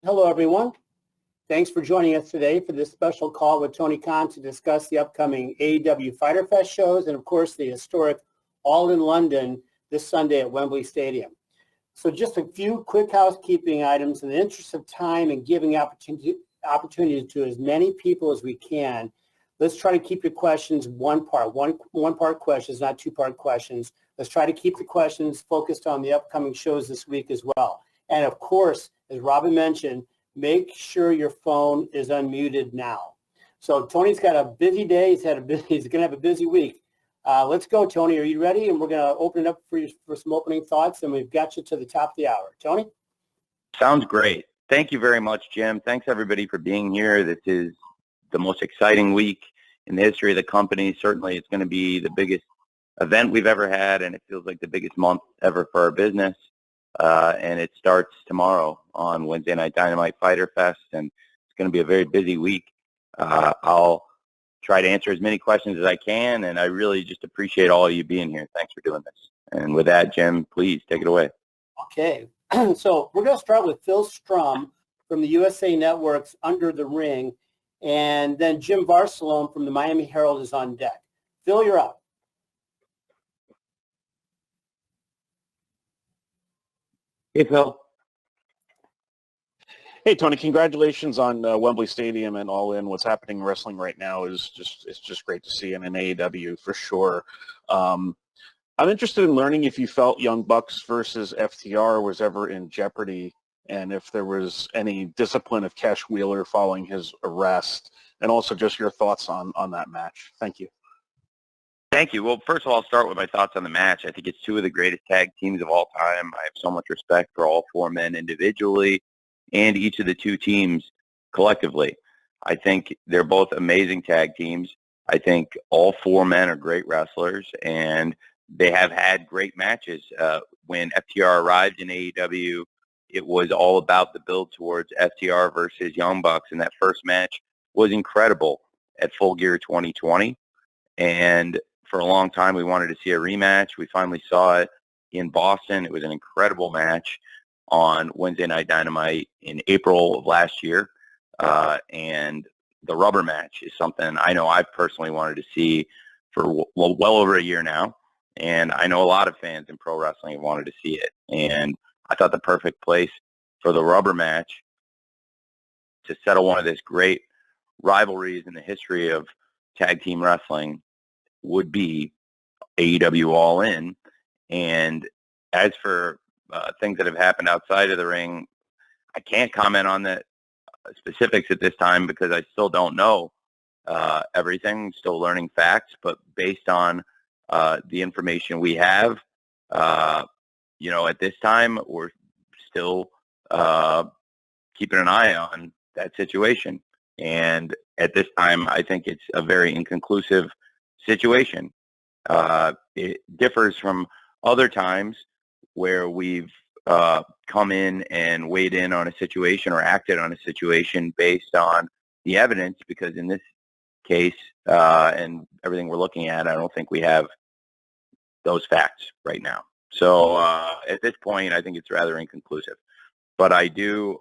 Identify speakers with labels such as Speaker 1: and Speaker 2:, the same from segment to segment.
Speaker 1: Hello, everyone. Thanks for joining us today for this special call with Tony Khan to discuss the upcoming AEW Fighter Fest shows and, of course, the historic All In London this Sunday at Wembley Stadium. So just a few quick housekeeping items in the interest of time and giving opportunity to as many people as we can. Let's try to keep your questions one part questions, not two-part questions. Let's try to keep the questions focused on the upcoming shows this week as well. And of course, as Robin mentioned, make sure your phone is unmuted now. So Tony's got a busy day. He's going to have a busy week. Let's go, Tony. Are you ready? And we're going to open it up for some opening thoughts, and we've got you to the top of the hour. Tony?
Speaker 2: Sounds great. Thank you very much, Jim. Thanks, everybody, for being here. This is the most exciting week in the history of the company. Certainly, it's going to be the biggest event we've ever had, and it feels like the biggest month ever for our business. And it starts tomorrow on Wednesday Night Dynamite Fighter Fest, and it's going to be a very busy week. I'll try to answer as many questions as I can, and I really just appreciate all of you being here. Thanks for doing this. And with that, Jim, please take it away.
Speaker 1: Okay. So we're going to start with Phil Strum from the USA Network's Under the Ring, and then Jim Barcelone from the Miami Herald is on deck. Phil, you're up.
Speaker 2: Hey, Phil.
Speaker 3: Hey, Tony, congratulations on Wembley Stadium and All In. What's happening in wrestling right now is just great to see, and in AEW for sure. I'm interested in learning if you felt Young Bucks versus FTR was ever in jeopardy, and if there was any discipline of Cash Wheeler following his arrest, and also just your thoughts on that match. Thank you.
Speaker 2: Thank you. Well, first of all, I'll start with my thoughts on the match. I think it's two of the greatest tag teams of all time. I have so much respect for all four men individually and each of the two teams collectively. I think they're both amazing tag teams. I think all four men are great wrestlers, and they have had great matches. When FTR arrived in AEW, it was all about the build towards FTR versus Young Bucks, and that first match was incredible at Full Gear 2020. And for a long time, we wanted to see a rematch. We finally saw it in Boston. It was an incredible match on Wednesday Night Dynamite in April of last year. And the rubber match is something I know I've personally wanted to see for well over a year now. And I know a lot of fans in pro wrestling have wanted to see it. And I thought the perfect place for the rubber match to settle one of this great rivalries in the history of tag team wrestling would be AEW All In. And as for things that have happened outside of the ring, I can't comment on the specifics at this time because I still don't know everything, still learning facts. But based on the information we have, at this time, we're still keeping an eye on that situation. And at this time, I think it's a very inconclusive situation. It differs from other times where we've come in and weighed in on a situation or acted on a situation based on the evidence, because in this case and everything we're looking at, I don't think we have those facts right now. So at this point, I think it's rather inconclusive. But I do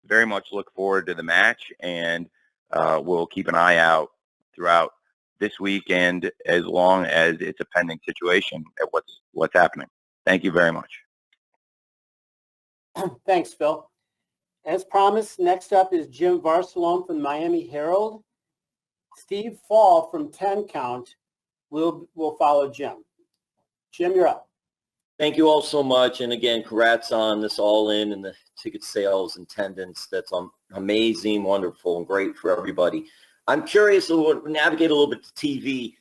Speaker 2: very much look forward to the match, and we'll keep an eye out throughout this weekend as long as it's a pending situation at what's happening. Thank you very much.
Speaker 1: Thanks, Phil. As promised, next up is Jim Barcelone from the Miami Herald. Steve Fall from 10 Count will follow Jim. Jim, you're up.
Speaker 4: Thank you all so much. And again, congrats on this All In and the ticket sales and attendance. That's amazing, wonderful, and great for everybody. I'm curious to navigate a little bit to TV.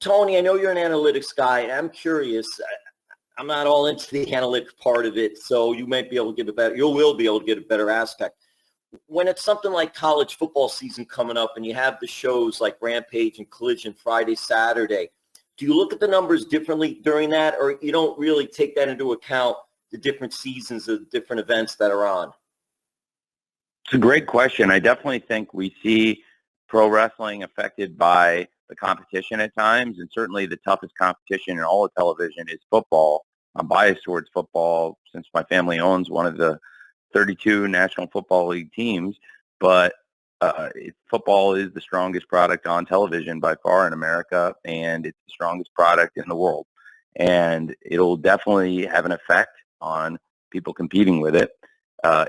Speaker 4: Tony, I know you're an analytics guy, and I'm curious. I'm not all into the analytics part of it, so you might be able to give you will be able to get a better aspect. When it's something like college football season coming up and you have the shows like Rampage and Collision Friday, Saturday, do you look at the numbers differently during that, or you don't really take that into account, the different seasons of different events that are on?
Speaker 2: It's a great question. I definitely think we see pro wrestling affected by the competition at times, and certainly the toughest competition in all of television is football. I'm biased towards football since my family owns one of the 32 National Football League teams, but football is the strongest product on television by far in America, and it's the strongest product in the world. And it'll definitely have an effect on people competing with it.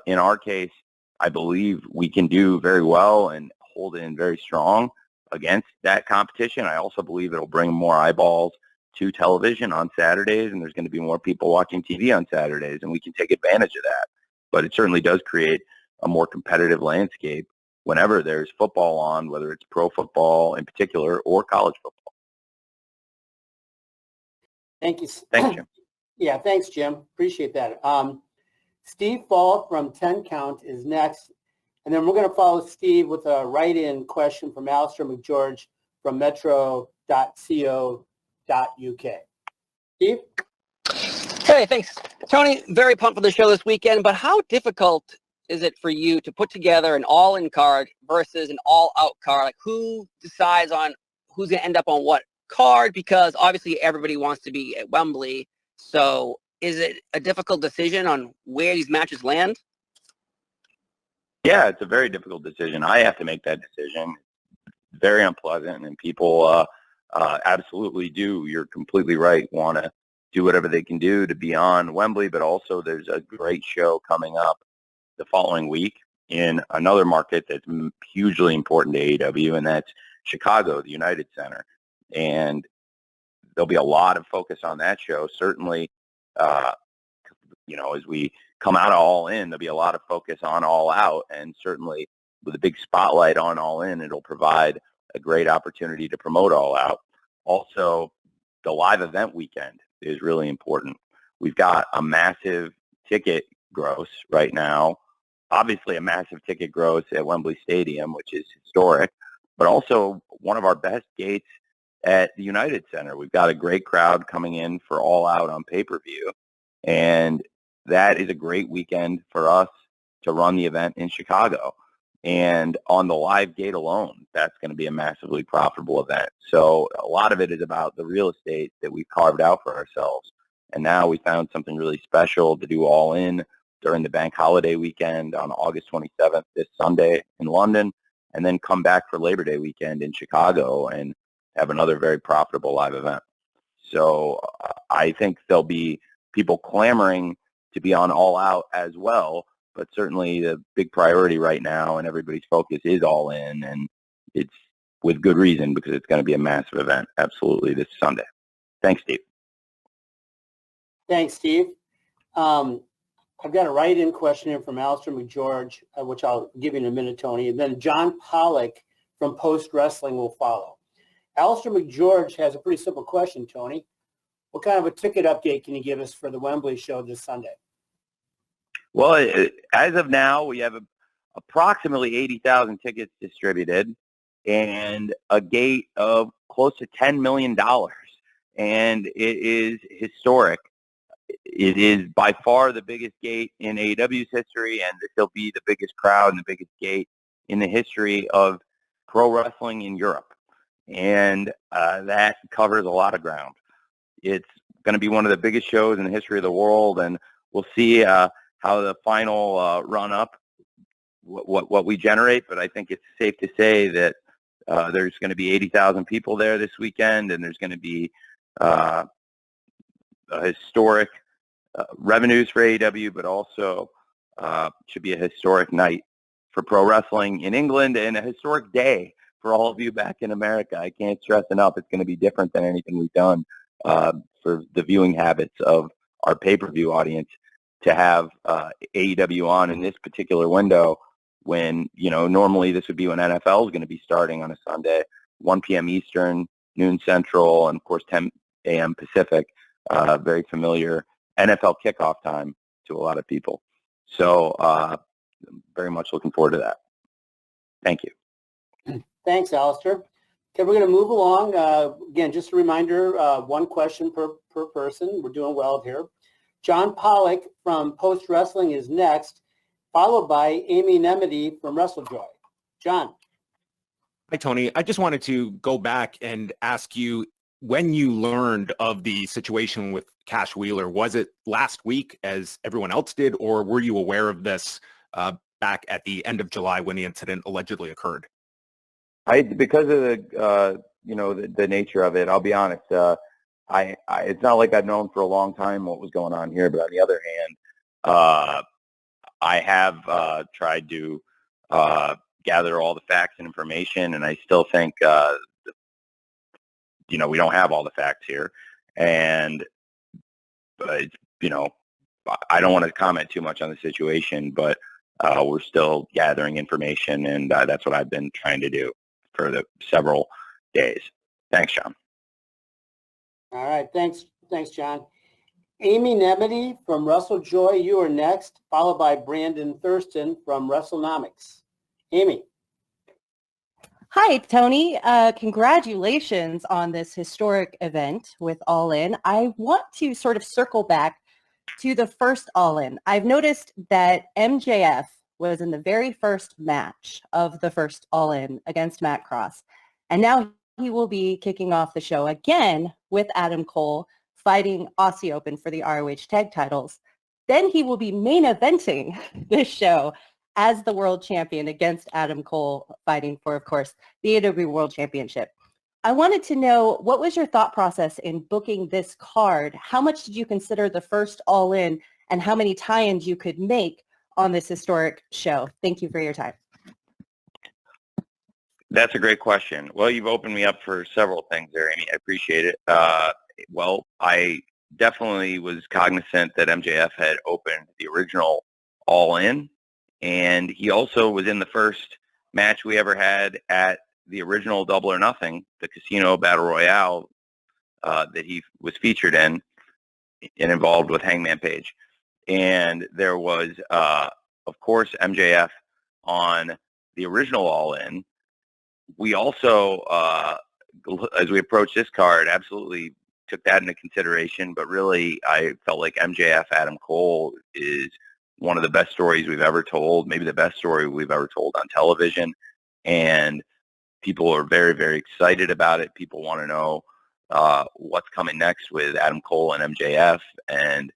Speaker 2: In our case, I believe we can do very well and hold in very strong against that competition. I also believe it'll bring more eyeballs to television on Saturdays, and there's going to be more people watching TV on Saturdays, and we can take advantage of that. But it certainly does create a more competitive landscape whenever there's football on, whether it's pro football in particular or college football.
Speaker 1: Thank you.
Speaker 2: Thanks, Jim.
Speaker 1: Yeah, thanks, Jim. Appreciate that. Steve Fall from 10 Count is next. And then we're going to follow Steve with a write-in question from Alistair McGeorge from metro.co.uk. Steve?
Speaker 5: Hey, thanks. Tony, very pumped for the show this weekend, but how difficult is it for you to put together an all-in card versus an all-out card? Like, who decides on who's going to end up on what card? Because obviously everybody wants to be at Wembley. So is it a difficult decision on where these matches land?
Speaker 2: Yeah, it's a very difficult decision. I have to make that decision. Very unpleasant, and people absolutely do. You're completely right. Want to do whatever they can do to be on Wembley, but also there's a great show coming up the following week in another market that's hugely important to AEW, and that's Chicago, the United Center. And there'll be a lot of focus on that show. Certainly, as we come out of All In, there'll be a lot of focus on All Out, and certainly with a big spotlight on All In, it'll provide a great opportunity to promote All Out. Also, the live event weekend is really important. We've got a massive ticket gross right now, obviously a massive ticket gross at Wembley Stadium, which is historic, but also one of our best gates at the United Center. We've got a great crowd coming in for All Out on pay-per-view, and that is a great weekend for us to run the event in Chicago. And on the live gate alone, that's going to be a massively profitable event. So a lot of it is about the real estate that we've carved out for ourselves. And now we found something really special to do All In during the bank holiday weekend on August 27th, this Sunday in London, and then come back for Labor Day weekend in Chicago and have another very profitable live event. So I think there'll be people clamoring to be on All Out as well, but certainly the big priority right now and everybody's focus is All In, and it's with good reason because it's going to be a massive event, absolutely, this Sunday. Thanks, Steve.
Speaker 1: Thanks, Steve. I've got a write-in question here from Alistair McGeorge, which I'll give you in a minute, Tony, and then John Pollock from Post Wrestling will follow. Alistair McGeorge has a pretty simple question, Tony. What kind of a ticket update can you give us for the Wembley show this Sunday?
Speaker 2: Well, as of now, we have approximately 80,000 tickets distributed and a gate of close to $10 million. And it is historic. It is by far the biggest gate in AEW's history, and this will be the biggest crowd and the biggest gate in the history of pro wrestling in Europe. And that covers a lot of ground. It's going to be one of the biggest shows in the history of the world, and we'll see how the final run-up, what we generate. But I think it's safe to say that there's going to be 80,000 people there this weekend, and there's going to be a historic revenues for AEW, but also should be a historic night for pro wrestling in England and a historic day for all of you back in America. I can't stress enough, it's going to be different than anything we've done for the viewing habits of our pay-per-view audience to have AEW on in this particular window when, normally this would be when NFL is going to be starting on a Sunday, 1 p.m. Eastern, noon Central, and of course 10 a.m. Pacific, very familiar NFL kickoff time to a lot of people. So very much looking forward to that. Thank you.
Speaker 1: Thanks, Alistair. Okay, we're going to move along. Again, just a reminder, one question per person. We're doing well here. John Pollock from Post Wrestling is next, followed by Amy Nemedy from WrestleJoy. John.
Speaker 6: Hi, Tony. I just wanted to go back and ask you, when you learned of the situation with Cash Wheeler, was it last week as everyone else did, or were you aware of this back at the end of July when the incident allegedly occurred?
Speaker 2: Because of the nature of it, I'll be honest. It's not like I've known for a long time what was going on here, but on the other hand, I have tried to gather all the facts and information, and I still think, we don't have all the facts here, and I don't want to comment too much on the situation, but we're still gathering information, and that's what I've been trying to do for the several days. Thanks, John.
Speaker 1: All right. Thanks, John. Amy Nemedy from WrestleJoy, you are next, followed by Brandon Thurston from WrestleNomics. Amy.
Speaker 7: Hi, Tony. Congratulations on this historic event with All In. I want to sort of circle back to the first All In. I've noticed that MJF was in the very first match of the first All In against Matt Cross, and now he will be kicking off the show again with Adam Cole fighting Aussie Open for the ROH tag titles. Then he will be main eventing this show as the world champion against Adam Cole, fighting for, of course, the AEW World Championship. I wanted to know, what was your thought process in booking this card? How much did you consider the first All In, and how many tie-ins you could make on this historic show? Thank you for your time.
Speaker 2: That's a great question. Well, you've opened me up for several things there, Amy. I appreciate it. Well, I definitely was cognizant that MJF had opened the original All In, and he also was in the first match we ever had at the original Double or Nothing, the Casino Battle Royale that he was featured in and involved with Hangman Page. And there was, of course, MJF on the original All In. We also, as we approached this card, absolutely took that into consideration. But really, I felt like MJF Adam Cole is one of the best stories we've ever told, maybe the best story we've ever told on television. And people are very, very excited about it. People want to know what's coming next with Adam Cole and MJF. And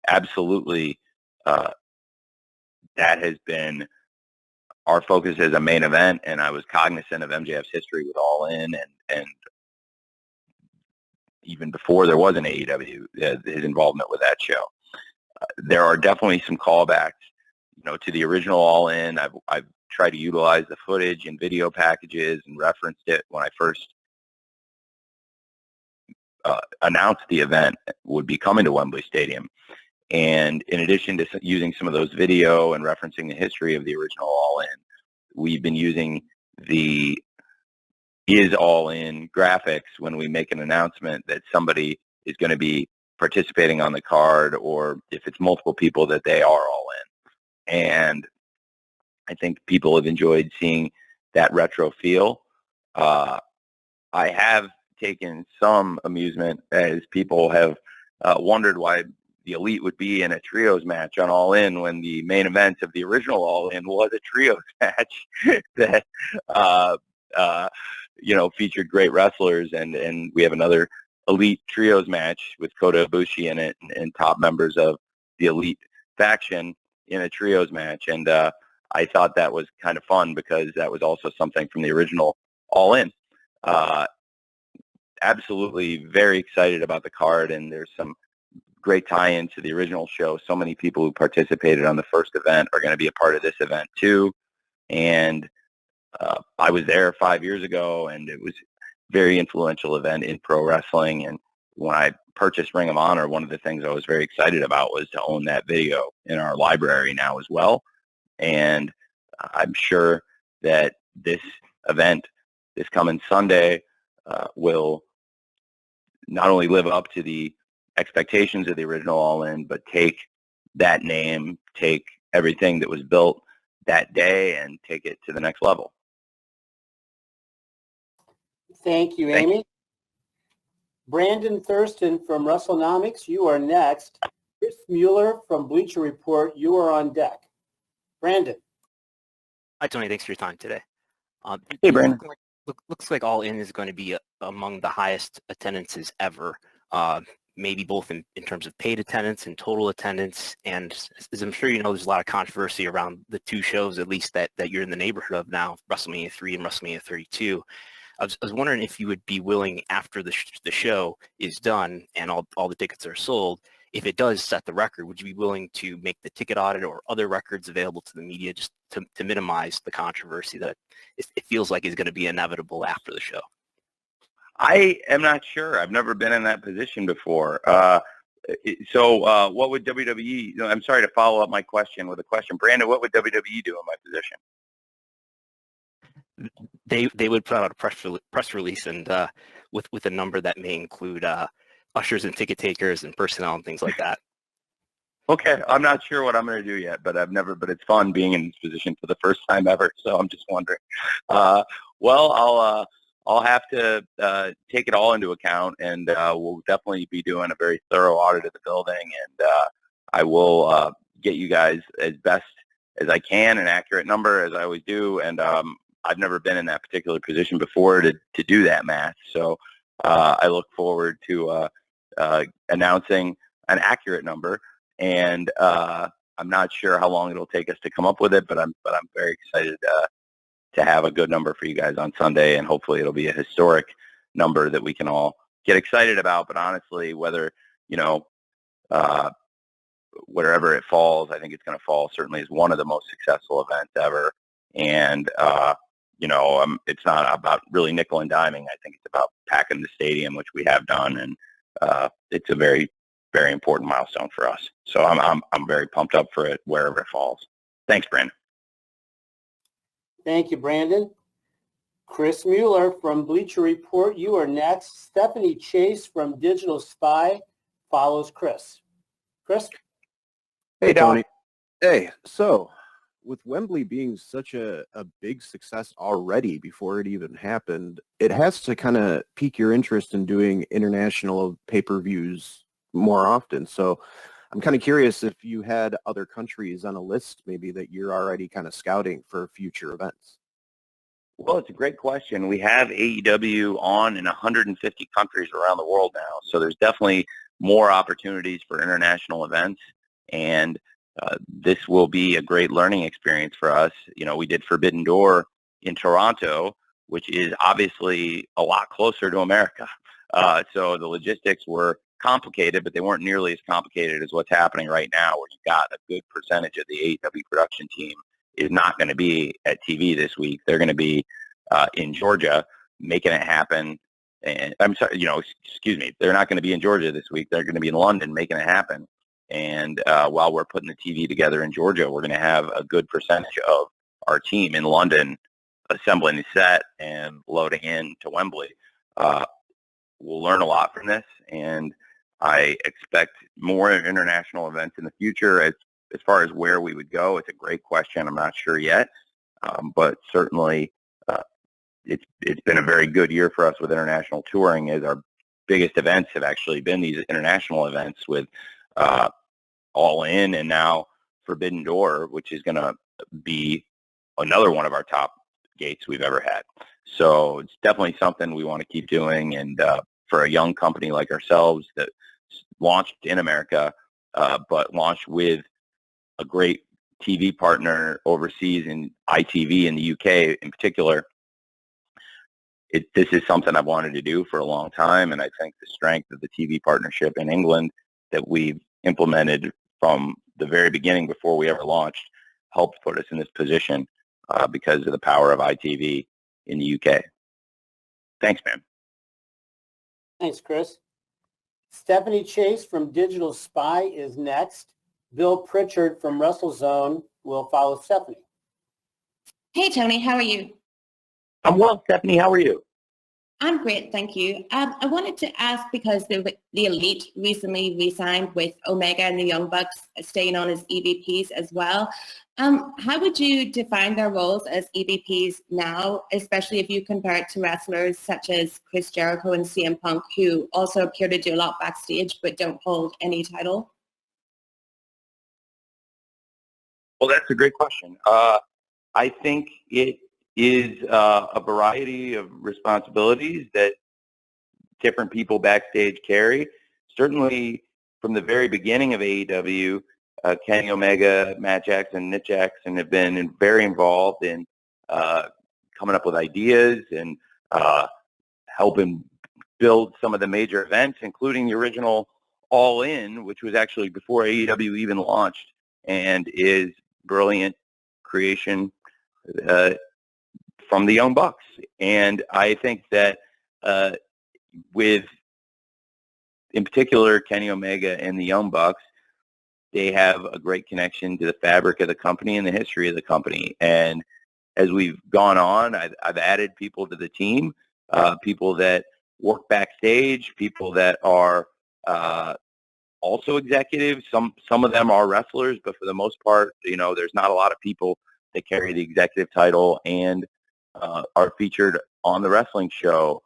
Speaker 2: absolutely, that has been our focus as a main event. And I was cognizant of MJF's history with All In, and even before there was an AEW, his involvement with that show. There are definitely some callbacks, to the original All In. I've tried to utilize the footage and video packages and referenced it when I first announced the event would be coming to Wembley Stadium. And in addition to using some of those video and referencing the history of the original All In, we've been using the Is All In graphics when we make an announcement that somebody is going to be participating on the card, or if it's multiple people, that they are all in. And I think people have enjoyed seeing that retro feel. I have taken some amusement as people have wondered why the Elite would be in a trios match on All In when the main event of the original All In was a trios match that featured great wrestlers, and we have another Elite trios match with Kota Ibushi in it, and top members of the Elite faction in a trios match. And I thought that was kind of fun because that was also something from the original All In. Absolutely very excited about the card, and there's some great tie-in to the original show. So many people who participated on the first event are going to be a part of this event too. And I was there 5 years ago, and it was a very influential event in pro wrestling. And when I purchased Ring of Honor, one of the things I was very excited about was to own that video in our library now as well. And I'm sure that this event, this coming Sunday, will not only live up to the expectations of the original All In, but take that name, take everything that was built that day, and take it to the next level.
Speaker 1: Thank you, Amy. Brandon Thurston from WrestleNomics, you are next. Chris Mueller from Bleacher Report, you are on deck. Brandon.
Speaker 8: Hi, Tony. Thanks for your time today.
Speaker 2: Hey, Brandon.
Speaker 8: looks like All In is going to be among the highest attendances ever, maybe both in terms of paid attendance and total attendance. And as I'm sure you know, there's a lot of controversy around the two shows, at least that you're in the neighborhood of now, WrestleMania 3 and WrestleMania 32. I was wondering if you would be willing, after the show is done and all the tickets are sold, if it does set the record, would you be willing to make the ticket audit or other records available to the media just to minimize the controversy that it feels like is going to be inevitable after the show?
Speaker 2: I am not sure. I've never been in that position before. So what would WWE, I'm sorry to follow up my question with a question. Brandon, what would WWE do in my position?
Speaker 8: They would put out a press release and with a number that may include ushers and ticket takers and personnel and things like that.
Speaker 2: Okay, I'm not sure what I'm going to do yet, but it's fun being in this position for the first time ever. So I'm just wondering. Well, I'll have to take it all into account, and we'll definitely be doing a very thorough audit of the building, and I will get you guys as best as I can an accurate number, as I always do, and I've never been in that particular position before to do that math, so I look forward to announcing an accurate number, and I'm not sure how long it'll take us to come up with it, but I'm very excited to have a good number for you guys on Sunday, and hopefully it'll be a historic number that we can all get excited about. But honestly, whether, wherever it falls, I think it's going to fall certainly as one of the most successful events ever. And, it's not about really nickel and diming. I think it's about packing the stadium, which we have done. And it's a very, very important milestone for us. So I'm very pumped up for it wherever it falls. Thanks, Brandon.
Speaker 1: Thank you, Brandon. Chris Mueller from Bleacher Report, you are next. Stephanie Chase from Digital Spy follows Chris. Chris?
Speaker 9: Hey, Tony. Hey, so with Wembley being such a big success already before it even happened, it has to kind of pique your interest in doing international pay-per-views more often. So I'm kind of curious if you had other countries on a list maybe that you're already kind of scouting for future events.
Speaker 2: Well, it's a great question. We have AEW on in 150 countries around the world now, so there's definitely more opportunities for international events, and this will be a great learning experience for us. We did Forbidden Door in Toronto, which is obviously a lot closer to America. So the logistics were complicated, but they weren't nearly as complicated as what's happening right now, where you've got a good percentage of the AEW production team is not going to be at TV this week. They're going to be in Georgia making it happen. And I'm sorry, excuse me, they're not going to be in Georgia this week. They're going to be in London making it happen. And while we're putting the TV together in Georgia, we're going to have a good percentage of our team in London assembling the set and loading in to Wembley. We'll learn a lot from this, and I expect more international events in the future. As far as where we would go, it's a great question. I'm not sure yet, but certainly it's been a very good year for us with international touring, as our biggest events have actually been these international events with All In and now Forbidden Door, which is going to be another one of our top gates we've ever had. So it's definitely something we want to keep doing, and for a young company like ourselves that launched in America, but launched with a great TV partner overseas in ITV in the UK in particular, this is something I've wanted to do for a long time, and I think the strength of the TV partnership in England that we've implemented from the very beginning before we ever launched helped put us in this position because of the power of ITV in the UK. Thanks, man.
Speaker 1: Thanks, Chris. Stephanie Chase from Digital Spy is next. Bill Pritchard from WrestleZone will follow Stephanie.
Speaker 10: Hey, Tony, how are you?
Speaker 2: I'm well, Stephanie. How are you?
Speaker 10: I'm great, thank you. I wanted to ask, because the Elite recently re-signed with Omega and the Young Bucks staying on as EVPs as well. How would you define their roles as EVPs now, especially if you compare it to wrestlers such as Chris Jericho and CM Punk, who also appear to do a lot backstage but don't hold any title?
Speaker 2: Well, that's a great question. I think it is a variety of responsibilities that different people backstage carry. Certainly, from the very beginning of AEW, Kenny Omega, Matt Jackson, Nick Jackson have been very involved in coming up with ideas and helping build some of the major events, including the original All In, which was actually before AEW even launched, and is brilliant creation from the Young Bucks. And I think that with, in particular, Kenny Omega and the Young Bucks, they have a great connection to the fabric of the company and the history of the company. And as we've gone on, I've added people to the team, people that work backstage, people that are also executives. Some of them are wrestlers, but for the most part, there's not a lot of people that carry the executive title and are featured on the wrestling show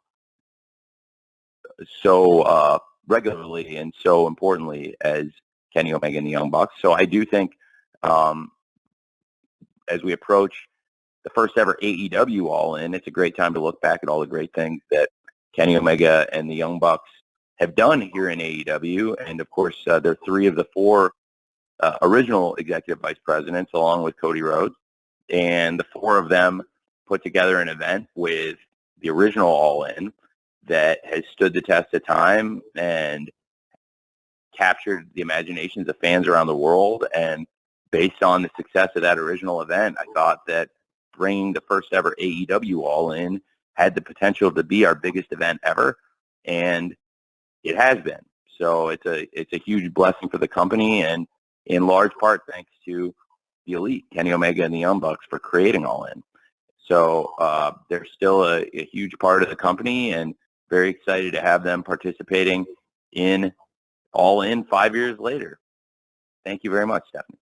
Speaker 2: so regularly and so importantly as Kenny Omega and the Young Bucks. So I do think as we approach the first ever AEW All In, it's a great time to look back at all the great things that Kenny Omega and the Young Bucks have done here in AEW. And of course, they're three of the four original executive vice presidents, along with Cody Rhodes. And the four of them put together an event with the original All In that has stood the test of time and captured the imaginations of fans around the world. And based on the success of that original event, I thought that bringing the first ever AEW All In had the potential to be our biggest event ever, and it has been. So it's a huge blessing for the company, and in large part thanks to the Elite, Kenny Omega and the Young Bucks, for creating All In. So they're still a huge part of the company, and very excited to have them participating in All In 5 years later. Thank you very much, Stephanie.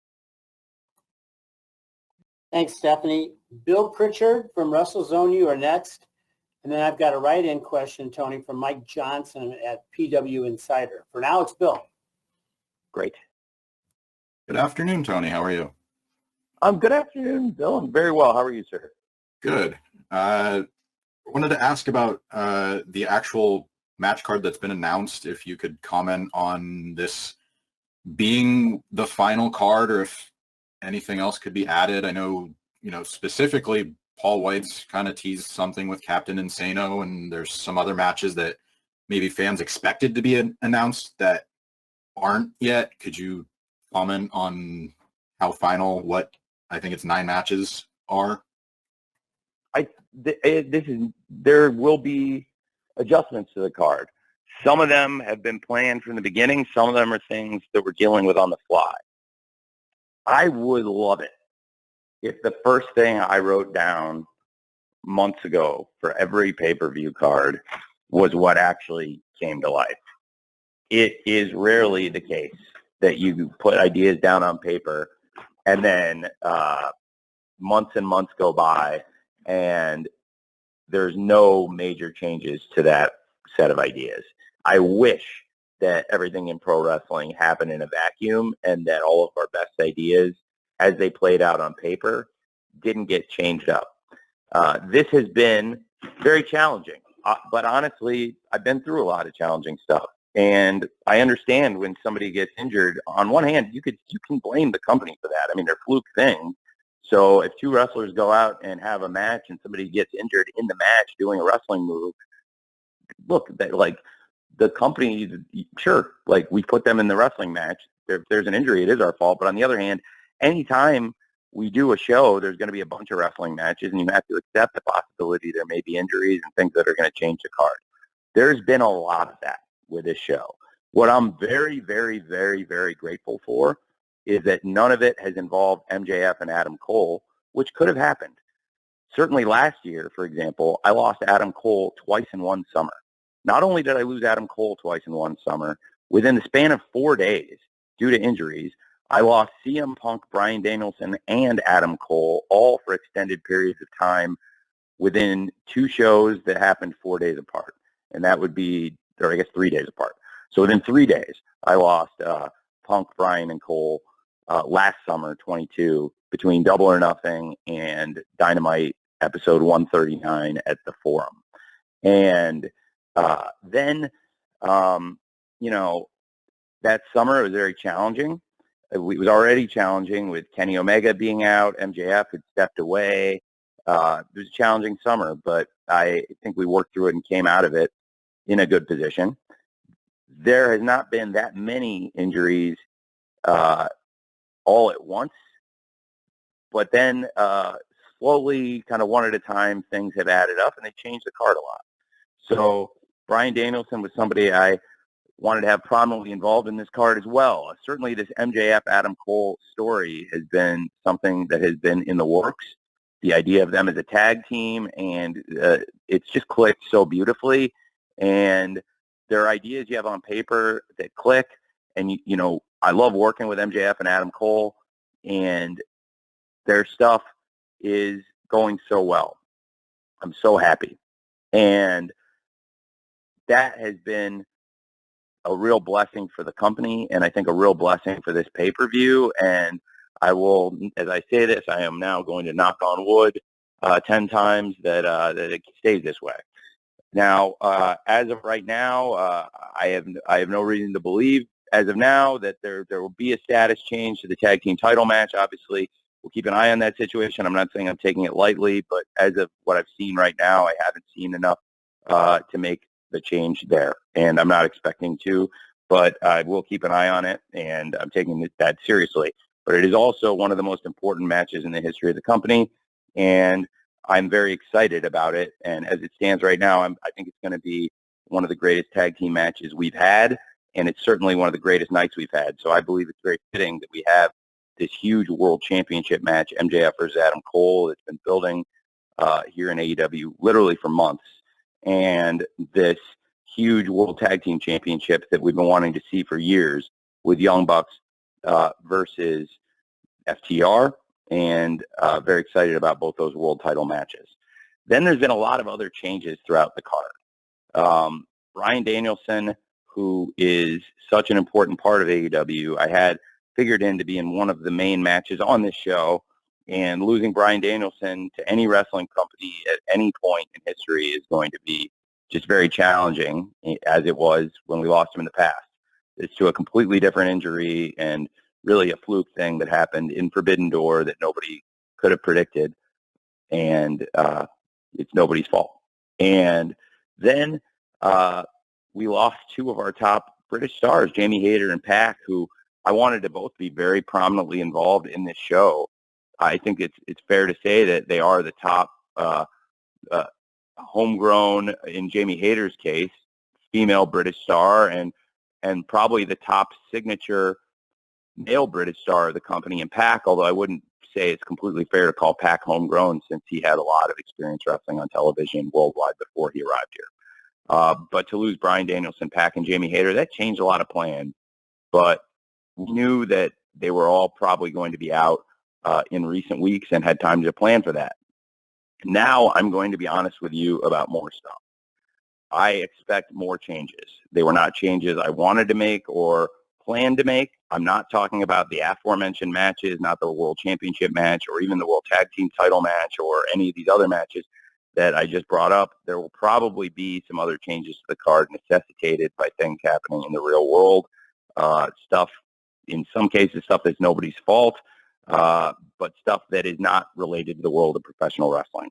Speaker 1: Thanks, Stephanie. Bill Pritchard from WrestleZone, you are next. And then I've got a write-in question, Tony, from Mike Johnson at PW Insider. For now, it's Bill.
Speaker 2: Great.
Speaker 11: Good afternoon, Tony. How are you?
Speaker 2: Good afternoon, Bill. I'm very well. How are you, sir?
Speaker 11: Good. I wanted to ask about the actual match card that's been announced, if you could comment on this being the final card or if anything else could be added. I know, specifically Paul White's kind of teased something with Captain Insano, and there's some other matches that maybe fans expected to be announced that aren't yet. Could you comment on how final what I think it's 9 matches are?
Speaker 2: There will be adjustments to the card. Some of them have been planned from the beginning. Some of them are things that we're dealing with on the fly. I would love it if the first thing I wrote down months ago for every pay-per-view card was what actually came to life. It is rarely the case that you put ideas down on paper and then months and months go by and there's no major changes to that set of ideas. I wish that everything in pro wrestling happened in a vacuum and that all of our best ideas, as they played out on paper, didn't get changed up. This has been very challenging, but honestly, I've been through a lot of challenging stuff, and I understand when somebody gets injured. On one hand, you can blame the company for that. I mean, they're fluke things. So if 2 wrestlers go out and have a match and somebody gets injured in the match doing a wrestling move, look, the company, sure, we put them in the wrestling match. If there's an injury, it is our fault. But on the other hand, anytime we do a show, there's going to be a bunch of wrestling matches, and you have to accept the possibility there may be injuries and things that are going to change the card. There's been a lot of that with this show. What I'm very, very, very, very grateful for is that none of it has involved MJF and Adam Cole, which could have happened. Certainly last year, for example, I lost Adam Cole twice in one summer. Not only did I lose Adam Cole twice in one summer, within the span of 4 days, due to injuries, I lost CM Punk, Bryan Danielson, and Adam Cole, all for extended periods of time within 2 shows that happened 4 days apart. And that would be, or I guess 3 days apart. So within 3 days, I lost Punk, Bryan, and Cole last summer, 22, between Double or Nothing and Dynamite episode 139 at the Forum. And then, that summer it was very challenging. It was already challenging with Kenny Omega being out. MJF had stepped away. It was a challenging summer, but I think we worked through it and came out of it in a good position. There has not been that many injuries all at once, but then slowly, kind of one at a time, things have added up, and they changed the card a lot. So Bryan Danielson was somebody I wanted to have prominently involved in this card as well. Certainly this MJF Adam Cole story has been something that has been in the works. The idea of them as a tag team, and it's just clicked so beautifully. And there are ideas you have on paper that click. And, I love working with MJF and Adam Cole, and their stuff is going so well. I'm so happy. And that has been a real blessing for the company, and I think a real blessing for this pay-per-view. And I will, as I say this, I am now going to knock on wood 10 times that it stays this way. Now, as of right now, I have no reason to believe, as of now, that there will be a status change to the tag team title match. Obviously, we'll keep an eye on that situation. I'm not saying I'm taking it lightly, but as of what I've seen right now, I haven't seen enough to make the change there, and I'm not expecting to, but I will keep an eye on it, and I'm taking that seriously. But it is also one of the most important matches in the history of the company, and I'm very excited about it. And as it stands right now, I think it's going to be one of the greatest tag team matches we've had, and it's certainly one of the greatest nights we've had. So I believe it's very fitting that we have this huge world championship match, MJF versus Adam Cole, that's been building here in AEW literally for months, and this huge world tag team championship that we've been wanting to see for years with Young Bucks versus FTR, and very excited about both those world title matches. Then there's been a lot of other changes throughout the card. Bryan Danielson, who is such an important part of AEW, I had figured in to be in one of the main matches on this show, and losing Bryan Danielson to any wrestling company at any point in history is going to be just very challenging, as it was when we lost him in the past. It's to a completely different injury, and really a fluke thing that happened in Forbidden Door that nobody could have predicted, and it's nobody's fault. And then we lost two of our top British stars, Jamie Hayter and Pac, who I wanted to both be very prominently involved in this show. I think it's fair to say that they are the top homegrown, in Jamie Hayter's case, female British star, and probably the top signature male British star of the company in Pac, although I wouldn't say it's completely fair to call Pac homegrown, since he had a lot of experience wrestling on television worldwide before he arrived here. But to lose Bryan Danielson, Pac, and Jamie Hayter, that changed a lot of plans. But we knew that they were all probably going to be out in recent weeks and had time to plan for that. Now I'm going to be honest with you about more stuff. I expect more changes. They were not changes I wanted to make or planned to make. I'm not talking about the aforementioned matches, not the World Championship match or even the World Tag Team title match or any of these other matches that I just brought up. There will probably be some other changes to the card necessitated by things happening in the real world. Stuff, in some cases, stuff that's nobody's fault, but stuff that is not related to the world of professional wrestling.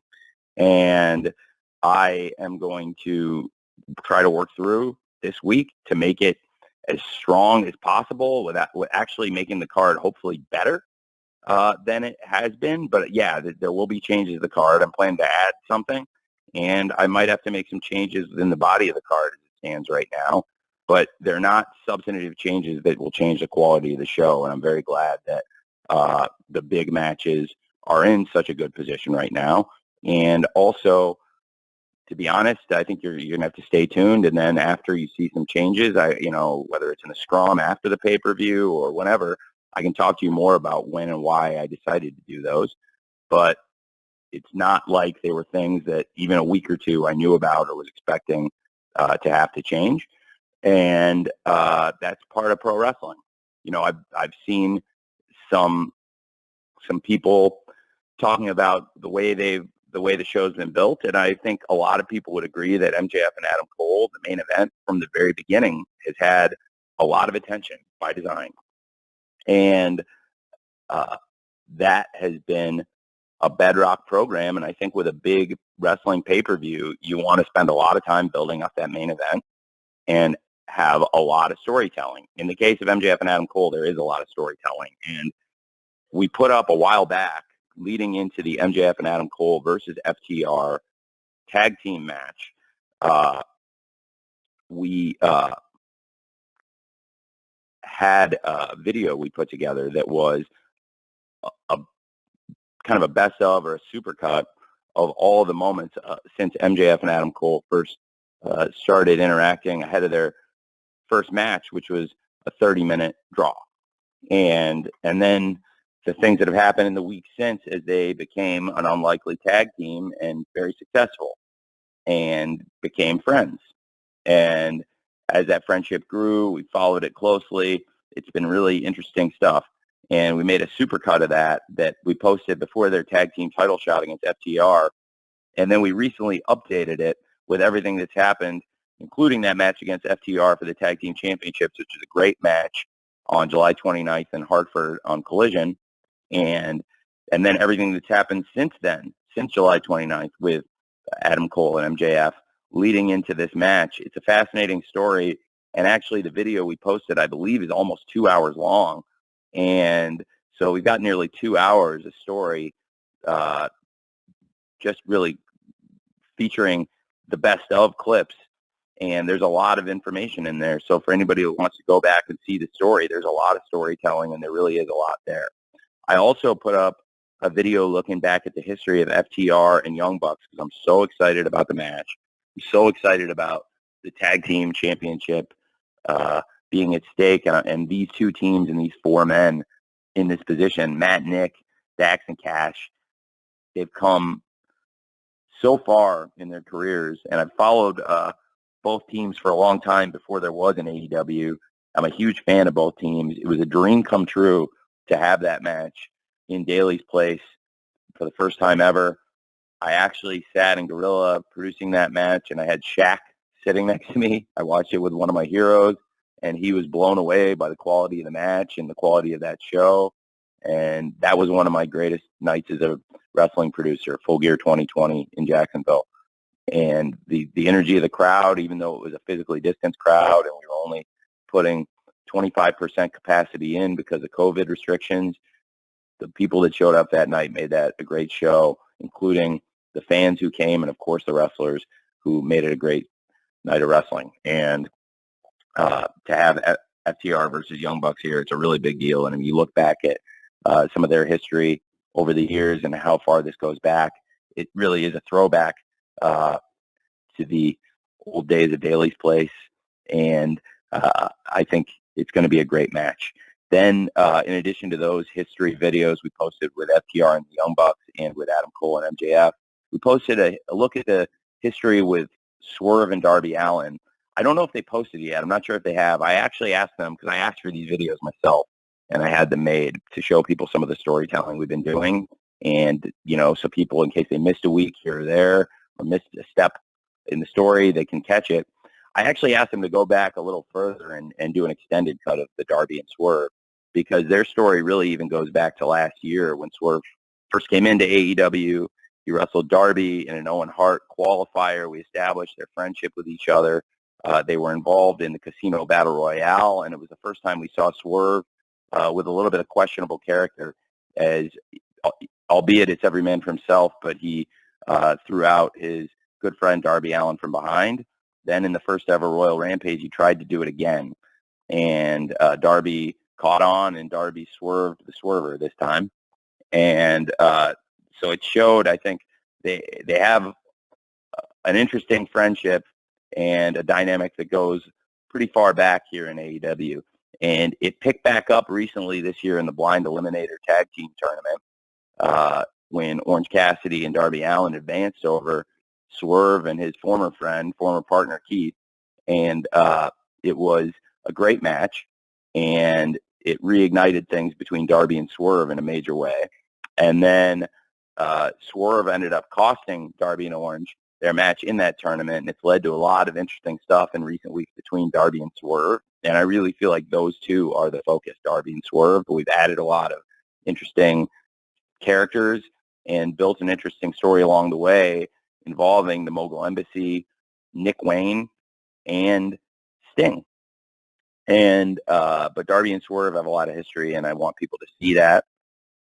Speaker 2: And I am going to try to work through this week to make it as strong as possible with actually making the card hopefully better than it has been. But yeah, there will be changes to the card. I'm planning to add something, and I might have to make some changes within the body of the card as it stands right now. But they're not substantive changes that will change the quality of the show, and I'm very glad that the big matches are in such a good position right now. And also, to be honest, I think you're going to have to stay tuned. And then after you see some changes, whether it's in a scrum after the pay-per-view or whenever, I can talk to you more about when and why I decided to do those. But it's not like they were things that even a week or two I knew about or was expecting to have to change. And that's part of pro wrestling. I've seen some people talking about the way they've the way the show's been built, and I think a lot of people would agree that MJF and Adam Cole, the main event from the very beginning, has had a lot of attention by design. And that has been a bedrock program, and I think with a big wrestling pay-per-view, you want to spend a lot of time building up that main event and have a lot of storytelling. In the case of MJF and Adam Cole, there is a lot of storytelling, and we put up a while back, leading into the MJF and Adam Cole versus FTR tag team match. We had a video we put together that was a kind of a best of or a supercut of all the moments since MJF and Adam Cole first started interacting ahead of their first match, which was a 30-minute draw. And then the things that have happened in the week since as they became an unlikely tag team and very successful and became friends. And as that friendship grew, we followed it closely. It's been really interesting stuff. And we made a supercut of that we posted before their tag team title shot against FTR. And then we recently updated it with everything that's happened, including that match against FTR for the tag team championships, which is a great match on July 29th in Hartford on Collision. And then everything that's happened since then, since July 29th with Adam Cole and MJF leading into this match. It's a fascinating story. And actually the video we posted, I believe, is almost 2 hours long. And so we've got nearly 2 hours of story, just really featuring the best of clips. And there's a lot of information in there. So for anybody who wants to go back and see the story, there's a lot of storytelling, and there really is a lot there. I also put up a video looking back at the history of FTR and Young Bucks because I'm so excited about the match. I'm so excited about the tag team championship being at stake, and these two teams and these four men in this position, Matt, Nick, Dax, and Cash, they've come so far in their careers, and I've followed both teams for a long time before there was an AEW. I'm a huge fan of both teams. It was a dream come true to have that match in Daly's place for the first time ever. I actually sat in Gorilla producing that match, and I had Shaq sitting next to me. I watched it with one of my heroes, and he was blown away by the quality of the match and the quality of that show. And that was one of my greatest nights as a wrestling producer, Full Gear 2020 in Jacksonville. And the energy of the crowd, even though it was a physically distanced crowd and we were only putting 25% capacity in because of COVID restrictions, the people that showed up that night made that a great show, including the fans who came and, of course, the wrestlers who made it a great night of wrestling. And to have FTR versus Young Bucks here, it's a really big deal. And if you look back at some of their history over the years and how far this goes back, it really is a throwback to the old days of Daly's Place. And I think it's going to be a great match. Then, in addition to those history videos we posted with FTR and the Young Bucks and with Adam Cole and MJF, we posted a look at the history with Swerve and Darby Allin. I don't know if they posted it yet. I'm not sure if they have. I actually asked them because I asked for these videos myself, and I had them made to show people some of the storytelling we've been doing. And, so people, in case they missed a week here or there or missed a step in the story, they can catch it. I actually asked them to go back a little further and do an extended cut of the Darby and Swerve, because their story really even goes back to last year when Swerve first came into AEW. He wrestled Darby in an Owen Hart qualifier. We established their friendship with each other. They were involved in the Casino Battle Royale, and it was the first time we saw Swerve with a little bit of questionable character, as albeit it's every man for himself, but he threw out his good friend Darby Allin from behind. Then in the first ever Royal Rampage, he tried to do it again, and Darby caught on, and Darby swerved the swerver this time. And so it showed, I think, they have an interesting friendship and a dynamic that goes pretty far back here in AEW. And it picked back up recently this year in the Blind Eliminator Tag Team Tournament when Orange Cassidy and Darby Allin advanced over Swerve and his former partner Keith. And it was a great match, and it reignited things between Darby and Swerve in a major way. And then Swerve ended up costing Darby and Orange their match in that tournament, and it's led to a lot of interesting stuff in recent weeks between Darby and Swerve. And I really feel like those two are the focus, Darby and Swerve. But we've added a lot of interesting characters and built an interesting story along the way involving the Mogul Embassy, Nick Wayne, and Sting. And but Darby and Swerve have a lot of history, and I want people to see that.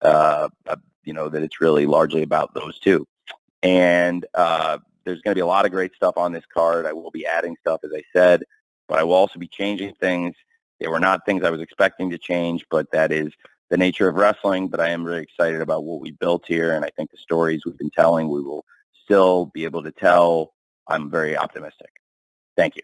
Speaker 2: That it's really largely about those two. And there's going to be a lot of great stuff on this card. I will be adding stuff, as I said, but I will also be changing things. They were not things I was expecting to change, but that is the nature of wrestling. But I am really excited about what we built here, and I think the stories we've been telling, we will still be able to tell. I'm very optimistic. Thank you.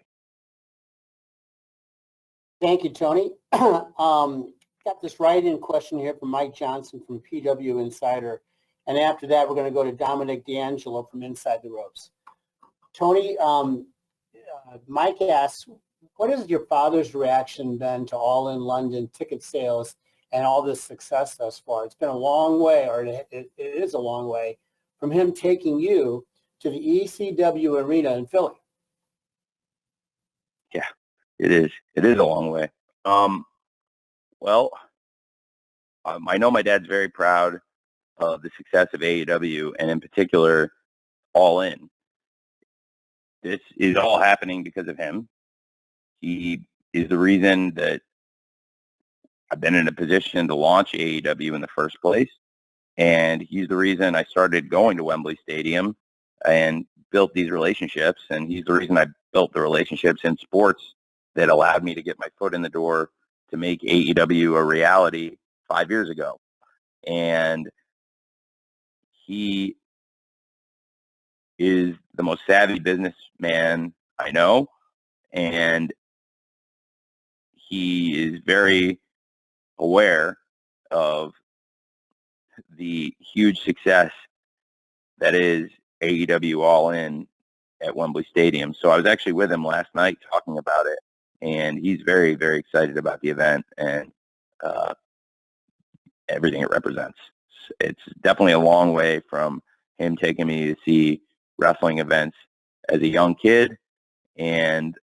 Speaker 1: Thank you, Tony. Got this write-in question here from Mike Johnson from PW Insider. And after that, we're going to go to Dominic D'Angelo from Inside the Ropes. Tony, Mike asks, what has your father's reaction been to All In London ticket sales and all this success thus far? It's been a long way, or it is a long way, from him taking you to the ECW arena in Philly.
Speaker 2: Yeah, it is. It is a long way. I know my dad's very proud of the success of AEW, and in particular, All In. This is all happening because of him. He is the reason that I've been in a position to launch AEW in the first place, and he's the reason I started going to Wembley Stadium and built these relationships, and he's the reason I built the relationships in sports that allowed me to get my foot in the door to make AEW a reality 5 years ago. And he is the most savvy businessman I know, and he is very aware of the huge success that is AEW All In at Wembley Stadium. So I was actually with him last night talking about it, and he's very, very excited about the event and everything it represents. It's definitely a long way from him taking me to see wrestling events as a young kid, and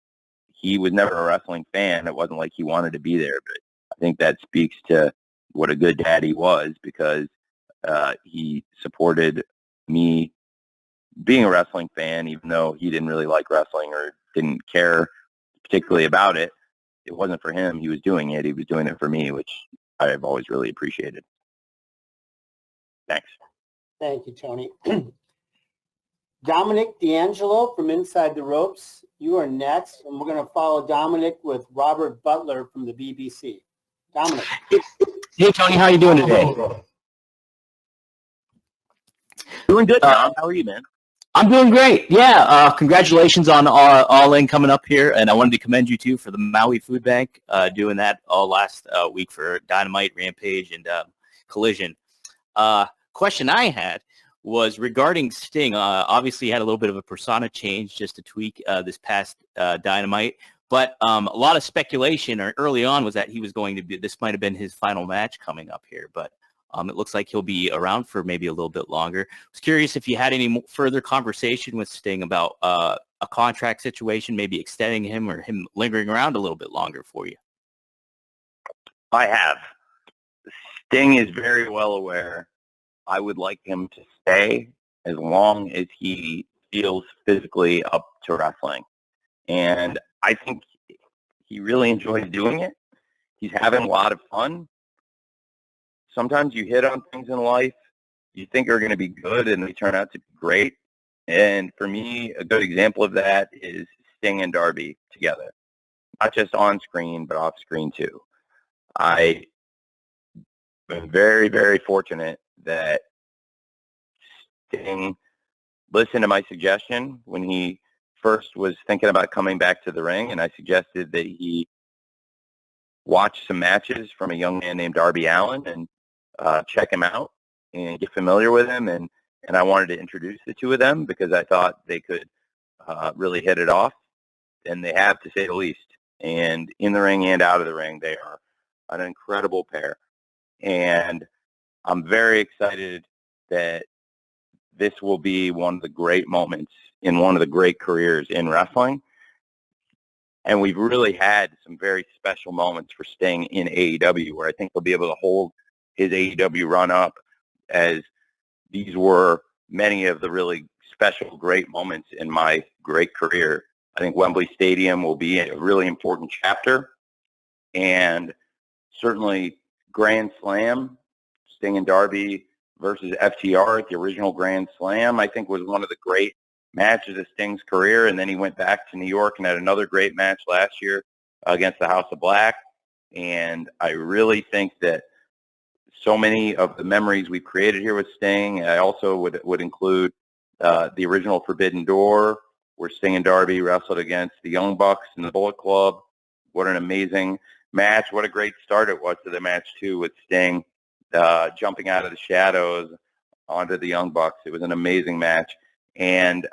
Speaker 2: he was never a wrestling fan. It wasn't like he wanted to be there, but I think that speaks to what a good dad he was, because he supported me being a wrestling fan, even though he didn't really like wrestling or didn't care particularly about it. It wasn't for him. He was doing it. He was doing it for me, which I've always really appreciated. Thanks.
Speaker 1: Thank you, Tony. Dominic D'Angelo from Inside the Ropes, you are next, and we're going to follow Dominic with Robert Butler from the BBC. Dominic.
Speaker 12: Hey, Tony, how are you doing today?
Speaker 2: Doing good, Dom. How are you, man?
Speaker 12: I'm doing great. Yeah, congratulations on All In coming up here, and I wanted to commend you, too, for the Maui Food Bank, doing that all last week for Dynamite, Rampage, and Collision. Question I had was regarding Sting. Obviously, he had a little bit of a persona change, just to tweak this past Dynamite. But a lot of speculation early on was that he was going to be, this might have been his final match coming up here. But it looks like he'll be around for maybe a little bit longer. I was curious if you had any further conversation with Sting about a contract situation, maybe extending him or him lingering around a little bit longer for you.
Speaker 2: I have. Sting is very well aware I would like him to stay as long as he feels physically up to wrestling. And I think he really enjoys doing it. He's having a lot of fun. Sometimes you hit on things in life you think are going to be good and they turn out to be great. And for me, a good example of that is Sting and Darby together. Not just on screen, but off screen too. I've been very, very fortunate that Sting listened to my suggestion when he first was thinking about coming back to the ring, and I suggested that he watch some matches from a young man named Darby Allin and check him out and get familiar with him. And I wanted to introduce the two of them because I thought they could really hit it off, and they have, to say the least. And in the ring and out of the ring, they are an incredible pair. And I'm very excited that this will be one of the great moments in one of the great careers in wrestling. And we've really had some very special moments for Sting in AEW, where I think he'll be able to hold his AEW run up, as these were many of the really special, great moments in my great career. I think Wembley Stadium will be a really important chapter, and certainly Grand Slam, Sting and Darby versus FTR at the original Grand Slam, I think was one of the great matches of Sting's career. And then he went back to New York and had another great match last year against the House of Black. And I really think that so many of the memories we've created here with Sting, I also would include the original Forbidden Door, where Sting and Darby wrestled against the Young Bucks and the Bullet Club. What an amazing match. What a great start it was to the match, too, with Sting jumping out of the shadows onto the Young Bucks. It was an amazing match. And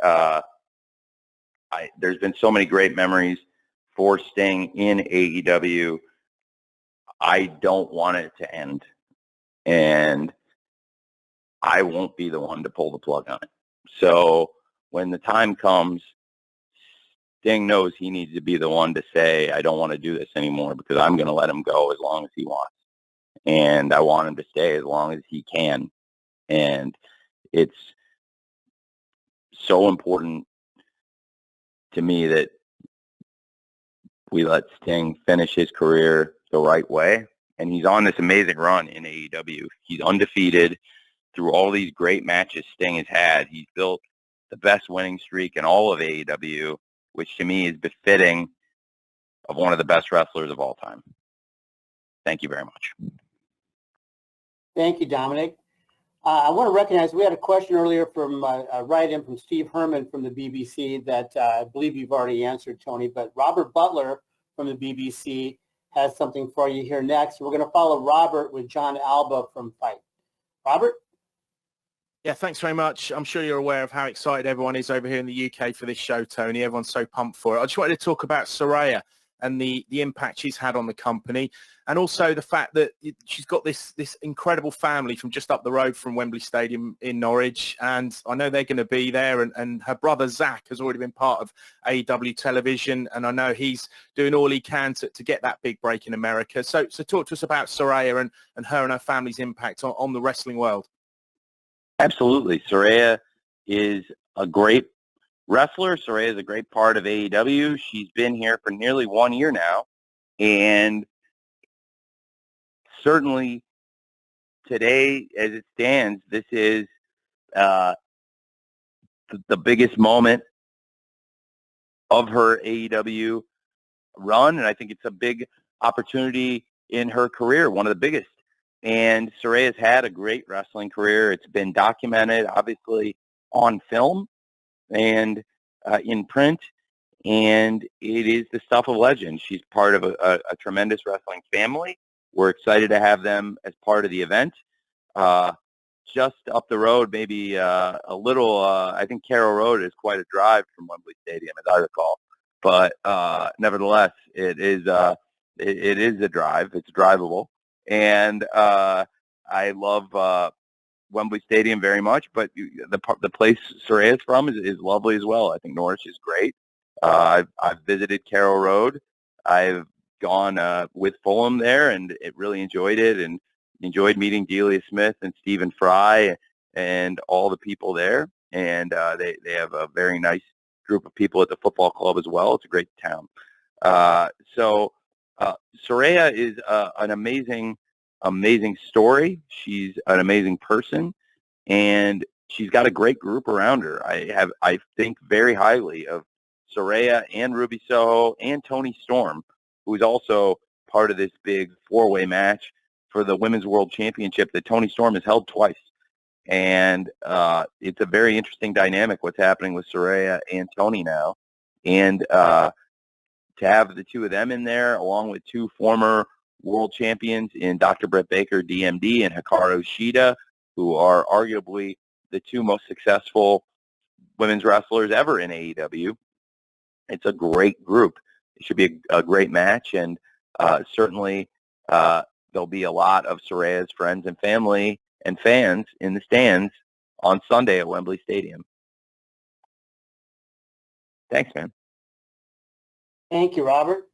Speaker 2: there's been so many great memories for Sting in AEW. I don't want it to end. And I won't be the one to pull the plug on it. So when the time comes, Sting knows he needs to be the one to say, I don't want to do this anymore, because I'm going to let him go as long as he wants. And I want him to stay as long as he can. And it's so important to me that we let Sting finish his career the right way. And he's on this amazing run in AEW. He's undefeated through all these great matches Sting has had. He's built the best winning streak in all of AEW, which to me is befitting of one of the best wrestlers of all time. Thank you very much.
Speaker 1: Thank you, Dominic. I want to recognize we had a question earlier from a write-in from Steve Herman from the BBC that I believe you've already answered, Tony, but Robert Butler from the BBC has something for you here next. We're going to follow Robert with John Alba from Fight. Robert?
Speaker 3: Yeah, thanks very much. I'm sure you're aware of how excited everyone is over here in the UK for this show, Tony. Everyone's so pumped for it. I just wanted to talk about Soraya and the impact she's had on the company, and also the fact that she's got this incredible family from just up the road from Wembley Stadium in Norwich, and I know they're going to be there, and her brother Zach has already been part of AEW television, and I know he's doing all he can to get that big break in America. So talk to us about Soraya and her family's impact on the wrestling world.
Speaker 2: Absolutely. Soraya is a great wrestler. Soraya is a great part of AEW. She's been here for nearly 1 year now. And certainly today, as it stands, this is the biggest moment of her AEW run. And I think it's a big opportunity in her career, one of the biggest. And Soraya's had a great wrestling career. It's been documented, obviously, on film and in print, and it is the stuff of legend. She's part of a tremendous wrestling family. We're excited to have them as part of the event. Just up the road, maybe a little, I think Carroll Road is quite a drive from Wembley Stadium, as I recall. But nevertheless, it is a drive. It's drivable. And I love Wembley Stadium very much, but the place Soraya's from is lovely as well. I think Norwich is great. I've visited Carroll Road. I've gone with Fulham there, and it really enjoyed it, and enjoyed meeting Delia Smith and Stephen Fry and all the people there. And they have a very nice group of people at the football club as well. It's a great town. Soraya is an amazing story. She's an amazing person, and she's got a great group around her. I think very highly of Soraya and Ruby Soho and Toni Storm, who's also part of this big four-way match for the Women's World Championship that Toni Storm has held twice. And it's a very interesting dynamic what's happening with Soraya and Toni now. And to have the two of them in there, along with two former world champions in Dr. Britt Baker, DMD, and Hikaru Shida, who are arguably the two most successful women's wrestlers ever in AEW. It's a great group. It should be a great match, and certainly there'll be a lot of Soraya's friends and family and fans in the stands on Sunday at Wembley Stadium. Thanks, man.
Speaker 1: Thank you, Robert.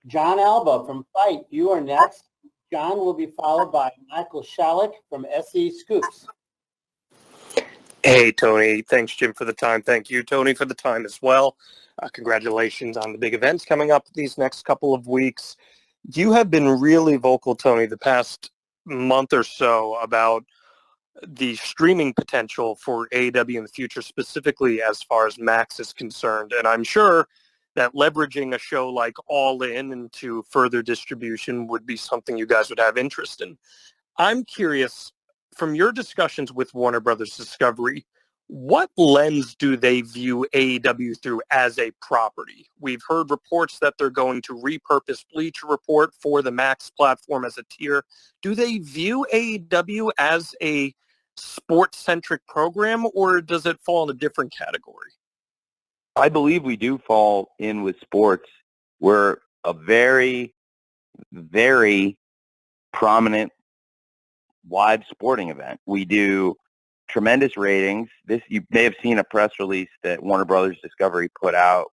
Speaker 1: John Alba from Fight, you are next. John will be followed by Michael Shalik from SE Scoops.
Speaker 13: Hey, Tony. Thanks, Jim, for the time. Thank you, Tony, for the time as well. Congratulations on the big events coming up these next couple of weeks. You have been really vocal, Tony, the past month or so about the streaming potential for AEW in the future, specifically as far as Max is concerned. And I'm sure that leveraging a show like All In into further distribution would be something you guys would have interest in. I'm curious, from your discussions with Warner Brothers Discovery, what lens do they view AEW through as a property? We've heard reports that they're going to repurpose Bleacher Report for the Max platform as a tier. Do they view AEW as a sports-centric program, or does it fall in a different category?
Speaker 2: I believe we do fall in with sports. We're a very, very prominent live sporting event. We do tremendous ratings. You may have seen a press release that Warner Brothers Discovery put out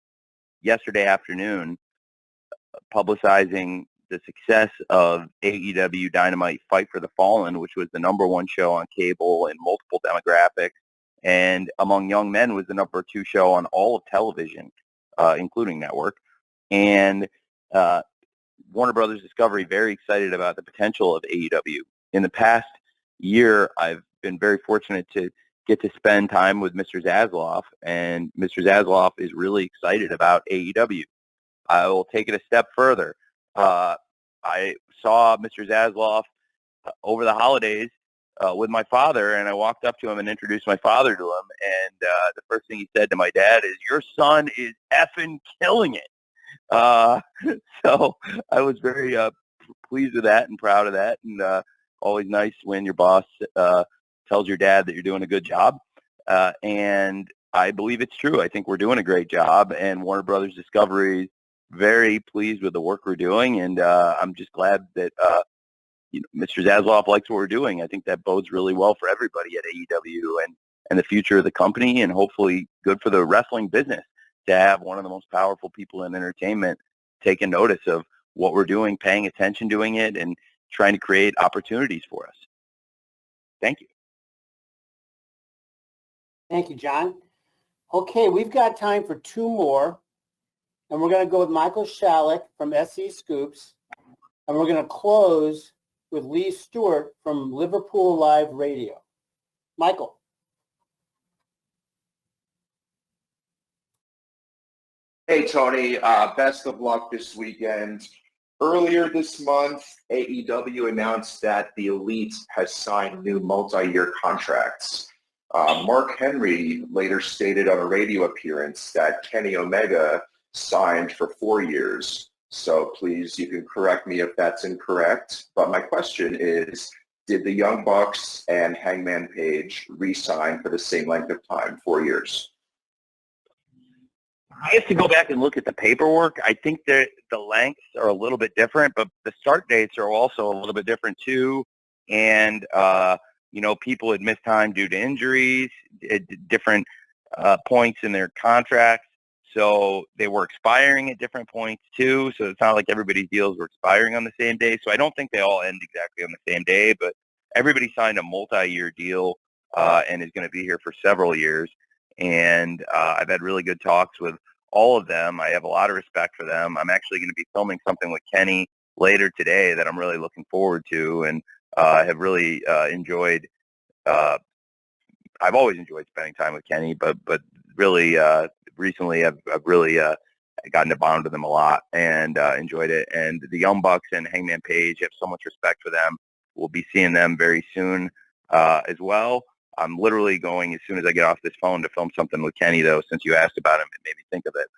Speaker 2: yesterday afternoon publicizing the success of AEW Dynamite Fight for the Fallen, which was the #1 show on cable in multiple demographics, and among young men was the #2 show on all of television, including network. And Warner Brothers Discovery very excited about the potential of AEW. In the past year, I've been very fortunate to get to spend time with Mr. Zasloff, and Mr. Zasloff is really excited about AEW. I will take it a step further. I saw Mr. Zasloff over the holidays with my father, and I walked up to him and introduced my father to him, and the first thing he said to my dad is, "Your son is effing killing it." So I was very pleased with that and proud of that, and always nice when your boss tells your dad that you're doing a good job. And I believe it's true. I think we're doing a great job, and Warner Brothers Discovery very pleased with the work we're doing, and I'm just glad that Mr. Zasloff likes what we're doing. I think that bodes really well for everybody at AEW and the future of the company, and hopefully good for the wrestling business to have one of the most powerful people in entertainment taking notice of what we're doing, paying attention, doing it, and trying to create opportunities for us. Thank you.
Speaker 1: Thank you, John. Okay, we've got time for two more. And we're going to go with Michael Shalik from SE Scoops. And we're going to close with Lee Stewart from Liverpool Live Radio. Michael.
Speaker 14: Hey, Tony. Best of luck this weekend. Earlier this month, AEW announced that the Elite has signed new multi-year contracts. Mark Henry later stated on a radio appearance that Kenny Omega signed for 4 years. So please, you can correct me if that's incorrect. But my question is, did the Young Bucks and Hangman Page re-sign for the same length of time, 4 years?
Speaker 2: I have to go back and look at the paperwork. I think that the lengths are a little bit different, but the start dates are also a little bit different too. And, people had missed time due to injuries at different points in their contracts. So they were expiring at different points too. So it's not like everybody's deals were expiring on the same day. So I don't think they all end exactly on the same day, but everybody signed a multi-year deal and is going to be here for several years. And I've had really good talks with all of them. I have a lot of respect for them. I'm actually going to be filming something with Kenny later today that I'm really looking forward to, and have really enjoyed. I've always enjoyed spending time with Kenny, but really recently I've really gotten to bond with him a lot and enjoyed it. And the Young Bucks and Hangman Page, have so much respect for them. We'll be seeing them very soon as well. I'm literally going as soon as I get off this phone to film something with Kenny, though, since you asked about him, it made me think of it.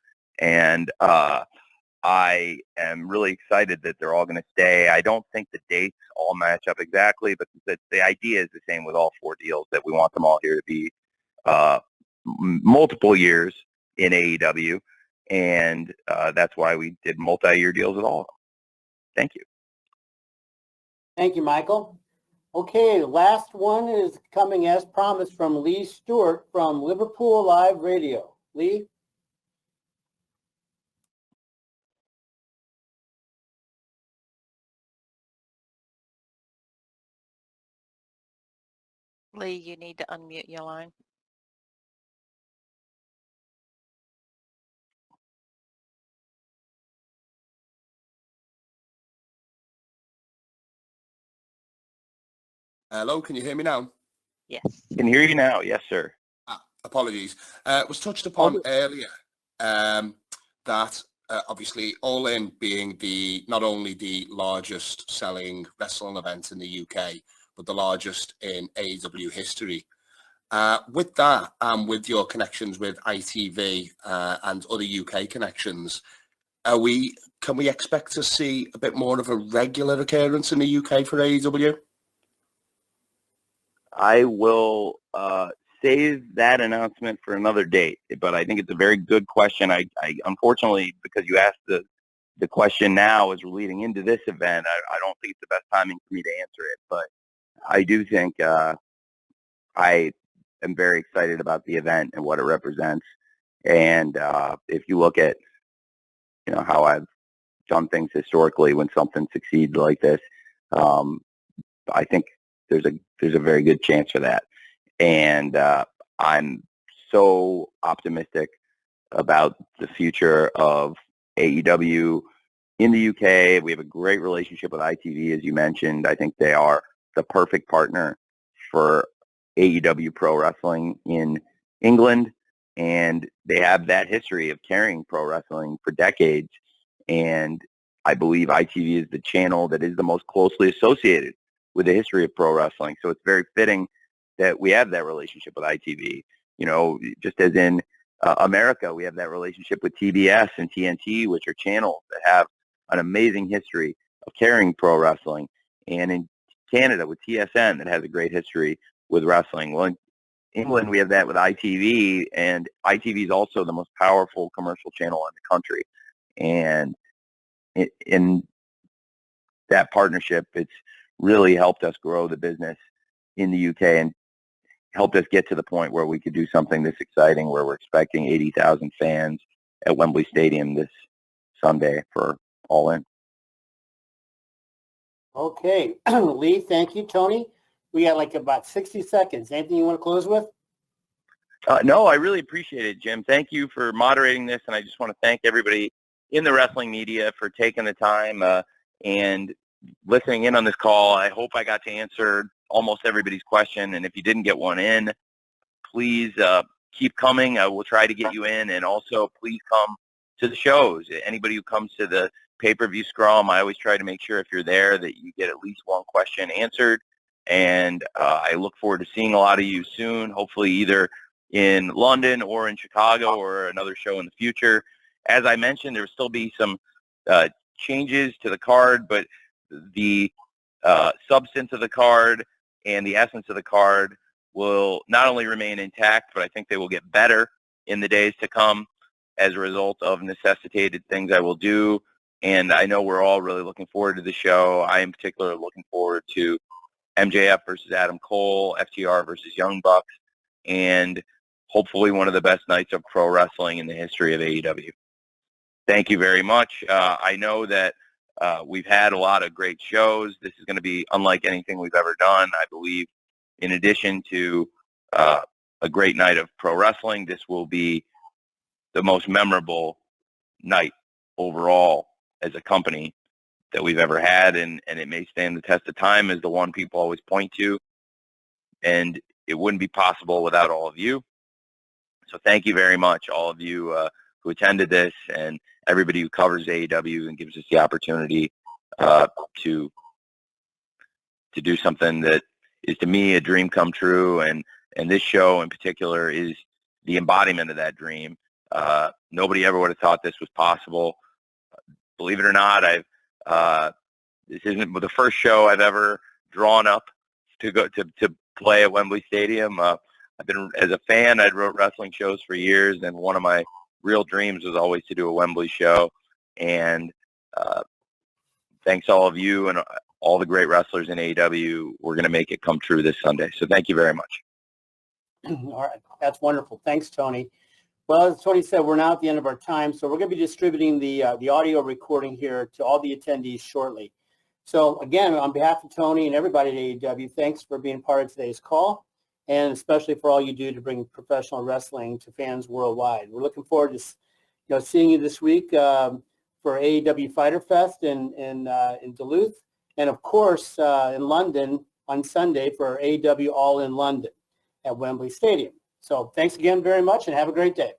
Speaker 2: And I am really excited that they're all going to stay. I don't think the dates all match up exactly, but the idea is the same with all 4 deals, that we want them all here to be multiple years in AEW, and that's why we did multi-year deals with all of them. Thank you.
Speaker 1: Thank you, Michael. Okay, the last one is coming as promised from Lee Stewart from Liverpool Live Radio. Lee?
Speaker 15: Lee, you need to unmute your line.
Speaker 16: Hello, can you hear me now?
Speaker 15: Yes.
Speaker 2: Can hear you now. Yes, sir.
Speaker 16: Apologies. It was touched upon earlier that obviously All In being not only the largest selling wrestling event in the UK, but the largest in AEW history. With that, and with your connections with ITV and other UK connections, can we expect to see a bit more of a regular occurrence in the UK for AEW?
Speaker 2: I will save that announcement for another date, but I think it's a very good question. I unfortunately, because you asked the question now as we're leading into this event, I don't think it's the best timing for me to answer it, but I do think I am very excited about the event and what it represents. And if you look at, how I've done things historically when something succeeds like this, I think there's a very good chance for that. And I'm so optimistic about the future of AEW in the UK. We have a great relationship with ITV, as you mentioned. I think they are the perfect partner for AEW Pro Wrestling in England, and they have that history of carrying pro wrestling for decades. And I believe ITV is the channel that is the most closely associated with the history of pro wrestling. So it's very fitting that we have that relationship with ITV. Just as in America, we have that relationship with TBS and TNT, which are channels that have an amazing history of carrying pro wrestling. And in Canada with TSN, that has a great history with wrestling. Well, in England, we have that with ITV, and ITV is also the most powerful commercial channel in the country. And in that partnership, it's really helped us grow the business in the UK and helped us get to the point where we could do something this exciting, where we're expecting 80,000 fans at Wembley Stadium this Sunday for All In.
Speaker 1: Okay, Lee, thank you. Tony, we got like about 60 seconds. Anything you want to close with?
Speaker 2: No, I really appreciate it, Jim. Thank you for moderating this, and I just want to thank everybody in the wrestling media for taking the time and listening in on this call. I hope I got to answer almost everybody's question, and if you didn't get one in, please keep coming. I will try to get you in, and also please come to the shows. Anybody who comes to the pay-per-view scrum, I always try to make sure if you're there that you get at least one question answered, and I look forward to seeing a lot of you soon, hopefully either in London or in Chicago or another show in the future. As I mentioned, there will still be some changes to the card, but the substance of the card and the essence of the card will not only remain intact, but I think they will get better in the days to come as a result of necessitated things I will do. And I know we're all really looking forward to the show. I in particular looking forward to MJF versus Adam Cole, FTR versus Young Bucks, and hopefully one of the best nights of pro wrestling in the history of AEW. Thank you very much. I know that we've had a lot of great shows. This is going to be unlike anything we've ever done. I believe in addition to a great night of pro wrestling, this will be the most memorable night overall as a company that we've ever had, and it may stand the test of time as the one people always point to, and it wouldn't be possible without all of you. So thank you very much, all of you who attended this, and everybody who covers AEW and gives us the opportunity to do something that is, to me, a dream come true, and this show in particular is the embodiment of that dream. Nobody ever would have thought this was possible. Believe it or not, this isn't the first show I've ever drawn up to go to play at Wembley Stadium. I've been, as a fan, I'd wrote wrestling shows for years, and one of my real dreams was always to do a Wembley show. And thanks all of you and all the great wrestlers in AEW. We're going to make it come true this Sunday. So thank you very much.
Speaker 1: All right. That's wonderful. Thanks, Tony. Well, as Tony said, we're now at the end of our time, so we're going to be distributing the audio recording here to all the attendees shortly. So again, on behalf of Tony and everybody at AEW, thanks for being part of today's call, and especially for all you do to bring professional wrestling to fans worldwide. We're looking forward to seeing you this week for AEW Fighter Fest in Duluth, and of course in London on Sunday for AEW All In London at Wembley Stadium. So thanks again very much and have a great day.